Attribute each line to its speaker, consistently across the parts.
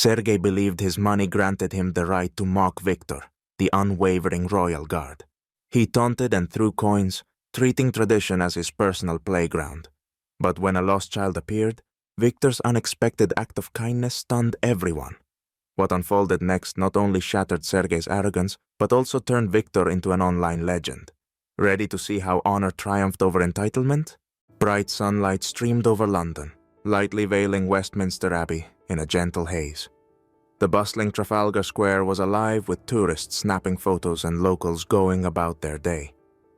Speaker 1: Sergei believed his money granted him the right to mock Victor, the unwavering royal guard. He taunted and threw coins, treating tradition as his personal playground. But when a lost child appeared, Victor's unexpected act of kindness stunned everyone. What unfolded next not only shattered Sergei's arrogance, but also turned Victor into an online legend. Ready to see how honor triumphed over entitlement? Bright sunlight streamed over London, lightly veiling Westminster Abbey in a gentle haze. The bustling Trafalgar Square was alive with tourists snapping photos and locals going about their day.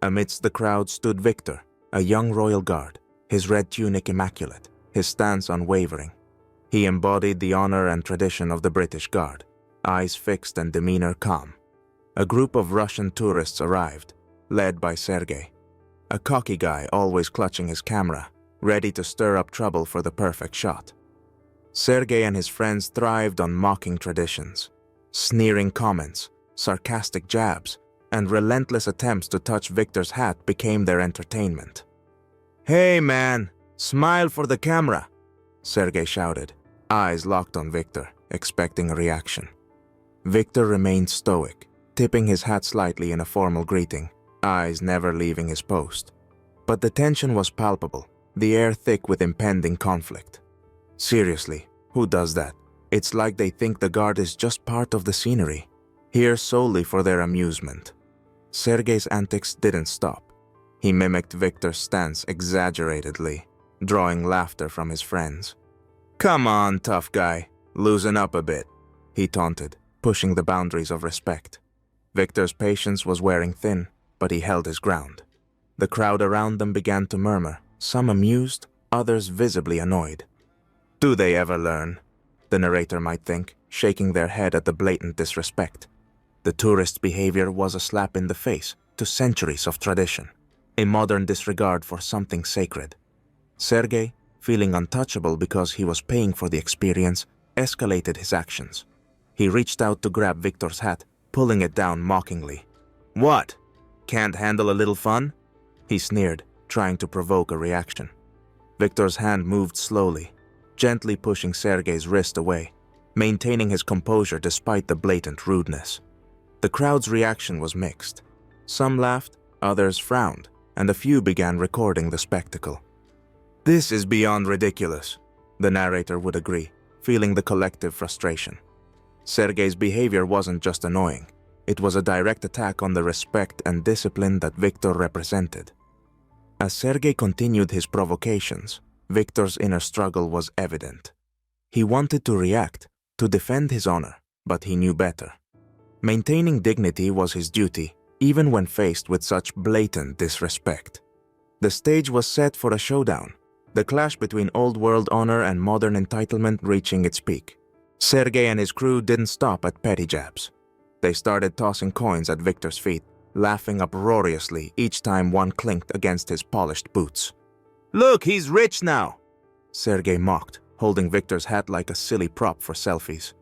Speaker 1: Amidst the crowd stood Victor, a young royal guard, his red tunic immaculate, his stance unwavering. He embodied the honor and tradition of the British Guard, eyes fixed and demeanor calm. A group of Russian tourists arrived, led by Sergei, a cocky guy always clutching his camera, ready to stir up trouble for the perfect shot. Sergei and his friends thrived on mocking traditions. Sneering comments, sarcastic jabs, and relentless attempts to touch Victor's hat became their entertainment. "Hey man, smile for the camera," Sergei shouted, eyes locked on Victor, expecting a reaction. Victor remained stoic, tipping his hat slightly in a formal greeting, eyes never leaving his post. But the tension was palpable, the air thick with impending conflict. Seriously, who does that? It's like they think the guard is just part of the scenery, here solely for their amusement. Sergei's antics didn't stop. He mimicked Victor's stance exaggeratedly, drawing laughter from his friends. "Come on, tough guy, loosen up a bit," he taunted, pushing the boundaries of respect. Victor's patience was wearing thin, but he held his ground. The crowd around them began to murmur, some amused, others visibly annoyed. "Do they ever learn?" the narrator might think, shaking their head at the blatant disrespect. The tourist's behavior was a slap in the face to centuries of tradition, a modern disregard for something sacred. Sergei, feeling untouchable because he was paying for the experience, escalated his actions. He reached out to grab Victor's hat, pulling it down mockingly. "What? Can't handle a little fun?" he sneered, trying to provoke a reaction. Victor's hand moved slowly, gently pushing Sergei's wrist away, maintaining his composure despite the blatant rudeness. The crowd's reaction was mixed. Some laughed, others frowned, and a few began recording the spectacle. "This is beyond ridiculous," the narrator would agree, feeling the collective frustration. Sergei's behavior wasn't just annoying, it was a direct attack on the respect and discipline that Victor represented. As Sergei continued his provocations, Victor's inner struggle was evident. He wanted to react, to defend his honor, but he knew better. Maintaining dignity was his duty, even when faced with such blatant disrespect. The stage was set for a showdown, the clash between old-world honor and modern entitlement reaching its peak. Sergei and his crew didn't stop at petty jabs. They started tossing coins at Victor's feet, laughing uproariously each time one clinked against his polished boots. "Look, he's rich now!" Sergei mocked, holding Victor's hat like a silly prop for selfies.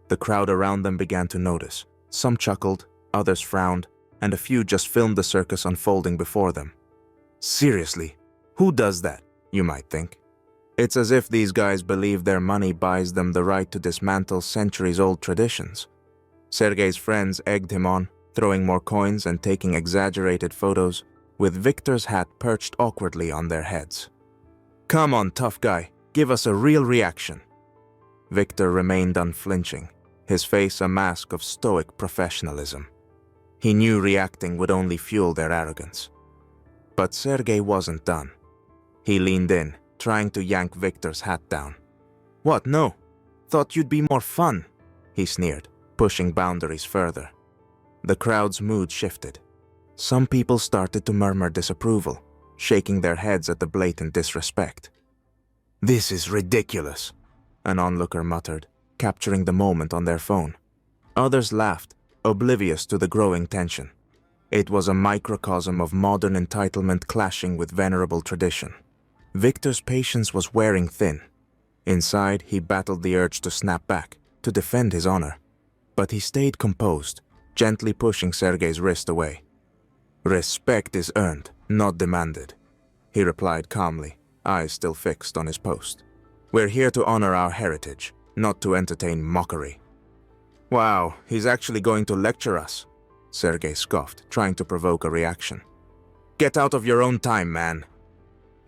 Speaker 1: The crowd around them began to notice. Some chuckled, others frowned, and a few just filmed the circus unfolding before them. Seriously, who does that, you might think? It's as if these guys believe their money buys them the right to dismantle centuries-old traditions. Sergei's friends egged him on, throwing more coins and taking exaggerated photos, with Victor's hat perched awkwardly on their heads. "Come on, tough guy, give us a real reaction." Victor remained unflinching, his face a mask of stoic professionalism. He knew reacting would only fuel their arrogance. But Sergei wasn't done. He leaned in, trying to yank Victor's hat down. "What, no? Thought you'd be more fun," he sneered, pushing boundaries further. The crowd's mood shifted. Some people started to murmur disapproval, shaking their heads at the blatant disrespect. "This is ridiculous," an onlooker muttered, capturing the moment on their phone. Others laughed, oblivious to the growing tension. It was a microcosm of modern entitlement clashing with venerable tradition. Victor's patience was wearing thin. Inside, he battled the urge to snap back, to defend his honor. But he stayed composed, gently pushing Sergei's wrist away. "Respect is earned, not demanded," he replied calmly, eyes still fixed on his post. "We're here to honor our heritage, not to entertain mockery. Wow, he's actually going to lecture us, Sergei scoffed, trying to provoke a reaction. Get out of your own time, man.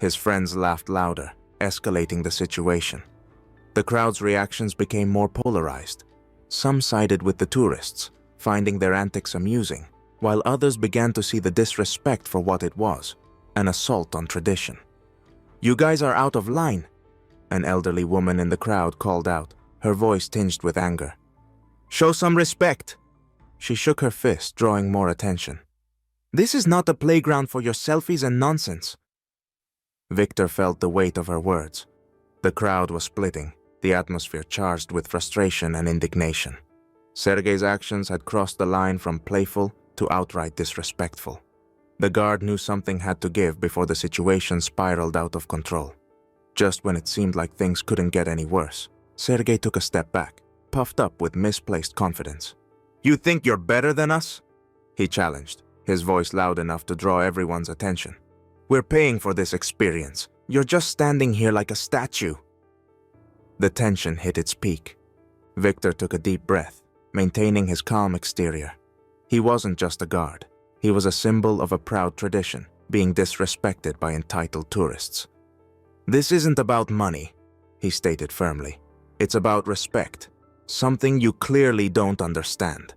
Speaker 1: His friends laughed louder, escalating the situation. The crowd's reactions became more polarized. Some sided with the tourists, finding their antics amusing, while others began to see the disrespect for what it was, an assault on tradition. You guys are out of line, an elderly woman in the crowd called out, her voice tinged with anger. Show some respect. She shook her fist, drawing more attention. This is not a playground for your selfies and nonsense. Victor felt the weight of her words. The crowd was splitting, the atmosphere charged with frustration and indignation. Sergei's actions had crossed the line from playful to outright disrespectful. The guard knew something had to give before the situation spiraled out of control. Just when it seemed like things couldn't get any worse, Sergei took a step back, puffed up with misplaced confidence. You think you're better than us? He challenged, his voice loud enough to draw everyone's attention. We're paying for this experience. You're just standing here like a statue. The tension hit its peak. Victor took a deep breath, maintaining his calm exterior. He wasn't just a guard. He was a symbol of a proud tradition, being disrespected by entitled tourists. This isn't about money, he stated firmly. It's about respect, something you clearly don't understand.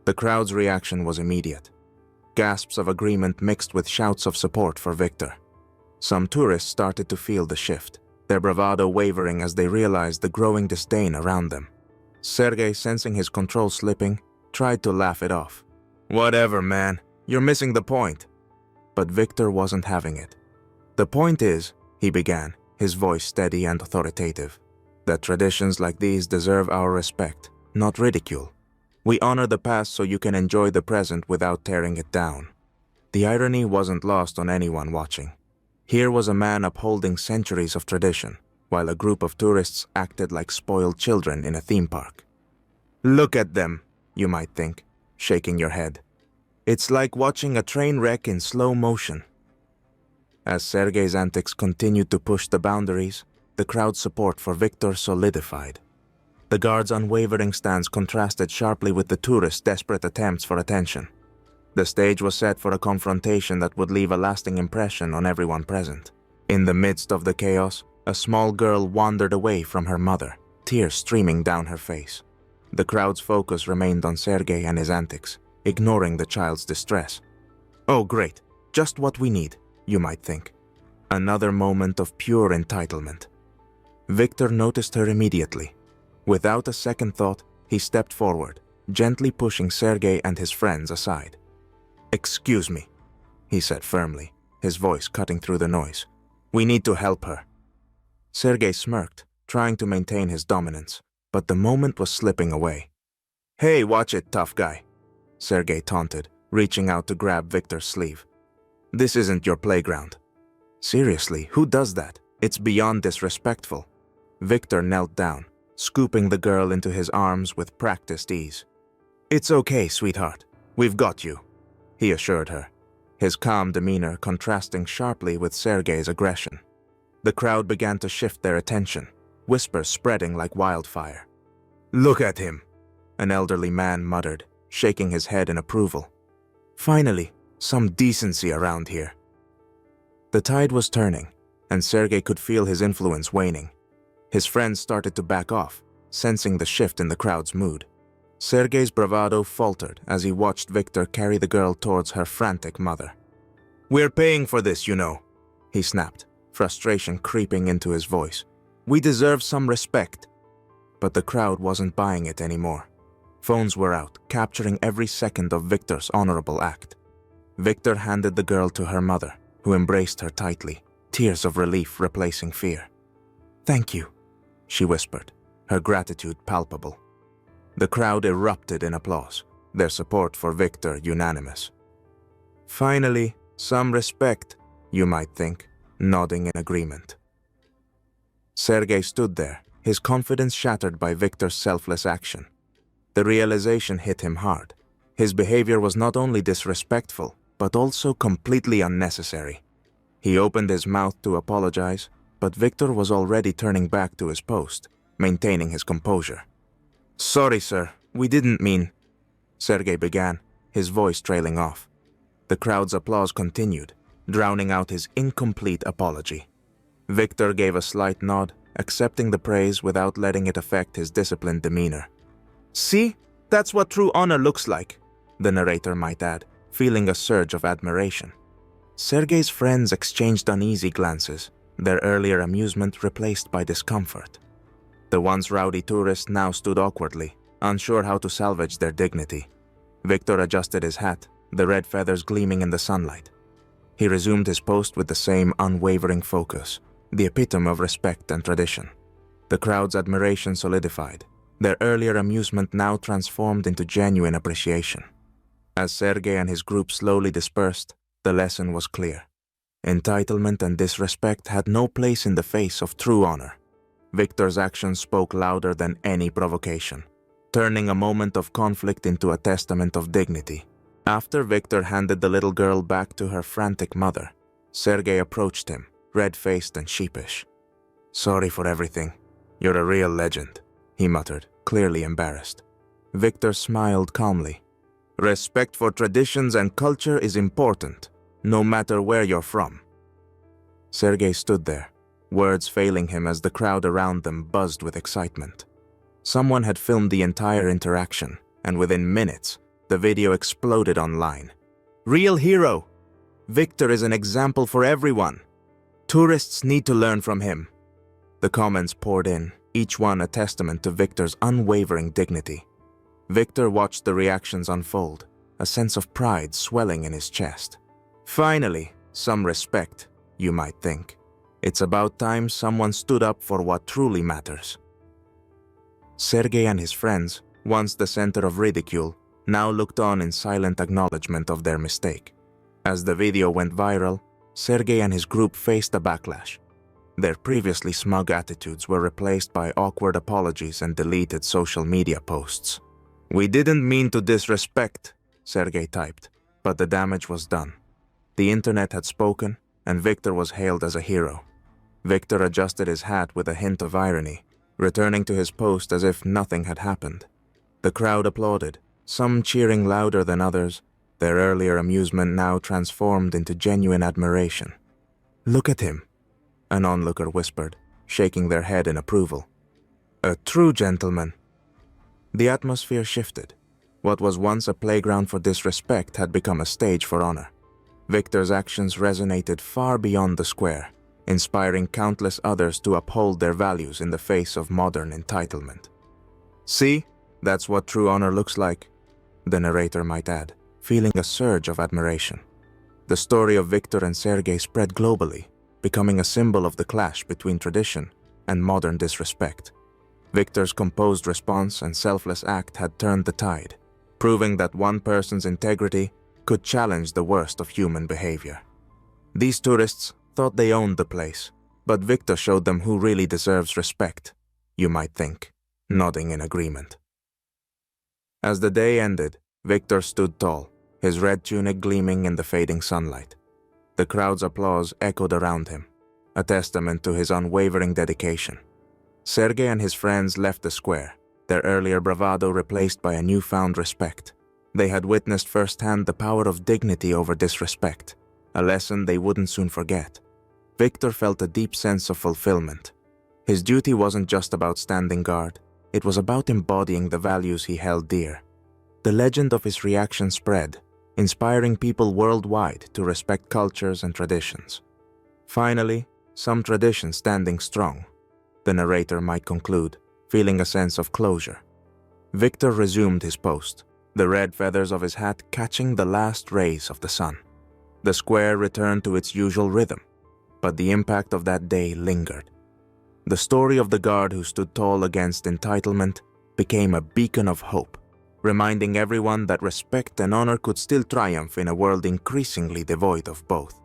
Speaker 1: The crowd's reaction was immediate. Gasps of agreement mixed with shouts of support for Victor. Some tourists started to feel the shift, their bravado wavering as they realized the growing disdain around them. Sergei, sensing his control slipping, tried to laugh it off. Whatever, man. You're missing the point. But Victor wasn't having it. The point is, he began, his voice steady and authoritative, that traditions like these deserve our respect, not ridicule. We honor the past so you can enjoy the present without tearing it down. The irony wasn't lost on anyone watching. Here was a man upholding centuries of tradition, while a group of tourists acted like spoiled children in a theme park. Look at them, you might think, shaking your head. It's like watching a train wreck in slow motion. As Sergei's antics continued to push the boundaries, the crowd's support for Victor solidified. The guard's unwavering stance contrasted sharply with the tourists' desperate attempts for attention. The stage was set for a confrontation that would leave a lasting impression on everyone present. In the midst of the chaos, a small girl wandered away from her mother, tears streaming down her face. The crowd's focus remained on Sergei and his antics, ignoring the child's distress. Oh great, just what we need, you might think. Another moment of pure entitlement. Victor noticed her immediately. Without a second thought, he stepped forward, gently pushing Sergei and his friends aside. Excuse me, he said firmly, his voice cutting through the noise. We need to help her. Sergei smirked, trying to maintain his dominance, but the moment was slipping away. Hey, watch it, tough guy, Sergei taunted, reaching out to grab Victor's sleeve. This isn't your playground. Seriously, who does that? It's beyond disrespectful. Victor knelt down, scooping the girl into his arms with practiced ease. It's okay, sweetheart. We've got you, he assured her, his calm demeanor contrasting sharply with Sergei's aggression. The crowd began to shift their attention, whispers spreading like wildfire. Look at him, an elderly man muttered, shaking his head in approval. Finally, some decency around here. The tide was turning, and Sergei could feel his influence waning. His friends started to back off, sensing the shift in the crowd's mood. Sergei's bravado faltered as he watched Victor carry the girl towards her frantic mother. We're paying for this, you know, he snapped, frustration creeping into his voice. We deserve some respect. But the crowd wasn't buying it anymore. Phones were out, capturing every second of Victor's honorable act. Victor handed the girl to her mother, who embraced her tightly, tears of relief replacing fear. Thank you, she whispered, her gratitude palpable. The crowd erupted in applause, their support for Victor unanimous. Finally, some respect, you might think, nodding in agreement. Sergei stood there, his confidence shattered by Victor's selfless action. The realization hit him hard. His behavior was not only disrespectful, but also completely unnecessary. He opened his mouth to apologize, but Victor was already turning back to his post, maintaining his composure. "Sorry, sir, we didn't mean," Sergei began, his voice trailing off. The crowd's applause continued, drowning out his incomplete apology. Victor gave a slight nod, accepting the praise without letting it affect his disciplined demeanor. "See? That's what true honor looks like," the narrator might add, feeling a surge of admiration. Sergei's friends exchanged uneasy glances, their earlier amusement replaced by discomfort. The once rowdy tourist now stood awkwardly, unsure how to salvage their dignity. Victor adjusted his hat, the red feathers gleaming in the sunlight. He resumed his post with the same unwavering focus, the epitome of respect and tradition. The crowd's admiration solidified, their earlier amusement now transformed into genuine appreciation. As Sergei and his group slowly dispersed, the lesson was clear. Entitlement and disrespect had no place in the face of true honor. Victor's actions spoke louder than any provocation, turning a moment of conflict into a testament of dignity. After Victor handed the little girl back to her frantic mother, Sergei approached him, red-faced and sheepish. "Sorry for everything. You're a real legend," he muttered, clearly embarrassed. Victor smiled calmly. "Respect for traditions and culture is important, no matter where you're from." Sergei stood there, words failing him as the crowd around them buzzed with excitement. Someone had filmed the entire interaction, and within minutes, the video exploded online. "Real hero! Victor is an example for everyone. Tourists need to learn from him." The comments poured in, each one a testament to Victor's unwavering dignity. Victor watched the reactions unfold, a sense of pride swelling in his chest. Finally, some respect, you might think. It's about time someone stood up for what truly matters. Sergei and his friends, once the center of ridicule, now looked on in silent acknowledgement of their mistake. As the video went viral, Sergei and his group faced a backlash. Their previously smug attitudes were replaced by awkward apologies and deleted social media posts. "We didn't mean to disrespect," Sergei typed, but the damage was done. The internet had spoken, and Victor was hailed as a hero. Victor adjusted his hat with a hint of irony, returning to his post as if nothing had happened. The crowd applauded, some cheering louder than others, their earlier amusement now transformed into genuine admiration. "Look at him," an onlooker whispered, shaking their head in approval. "A true gentleman." The atmosphere shifted. What was once a playground for disrespect had become a stage for honor. Victor's actions resonated far beyond the square, inspiring countless others to uphold their values in the face of modern entitlement. "See, that's what true honor looks like," the narrator might add, feeling a surge of admiration. The story of Victor and Sergei spread globally, becoming a symbol of the clash between tradition and modern disrespect. Victor's composed response and selfless act had turned the tide, proving that one person's integrity could challenge the worst of human behavior. These tourists thought they owned the place, but Victor showed them who really deserves respect, you might think, nodding in agreement. As the day ended, Victor stood tall, his red tunic gleaming in the fading sunlight. The crowd's applause echoed around him, a testament to his unwavering dedication. Sergei and his friends left the square, their earlier bravado replaced by a newfound respect. They had witnessed firsthand the power of dignity over disrespect, a lesson they wouldn't soon forget. Victor felt a deep sense of fulfillment. His duty wasn't just about standing guard, it was about embodying the values he held dear. The legend of his reaction spread, inspiring people worldwide to respect cultures and traditions. Finally, some tradition standing strong, the narrator might conclude, feeling a sense of closure. Victor resumed his post, the red feathers of his hat catching the last rays of the sun. The square returned to its usual rhythm, but the impact of that day lingered. The story of the guard who stood tall against entitlement became a beacon of hope, reminding everyone that respect and honor could still triumph in a world increasingly devoid of both.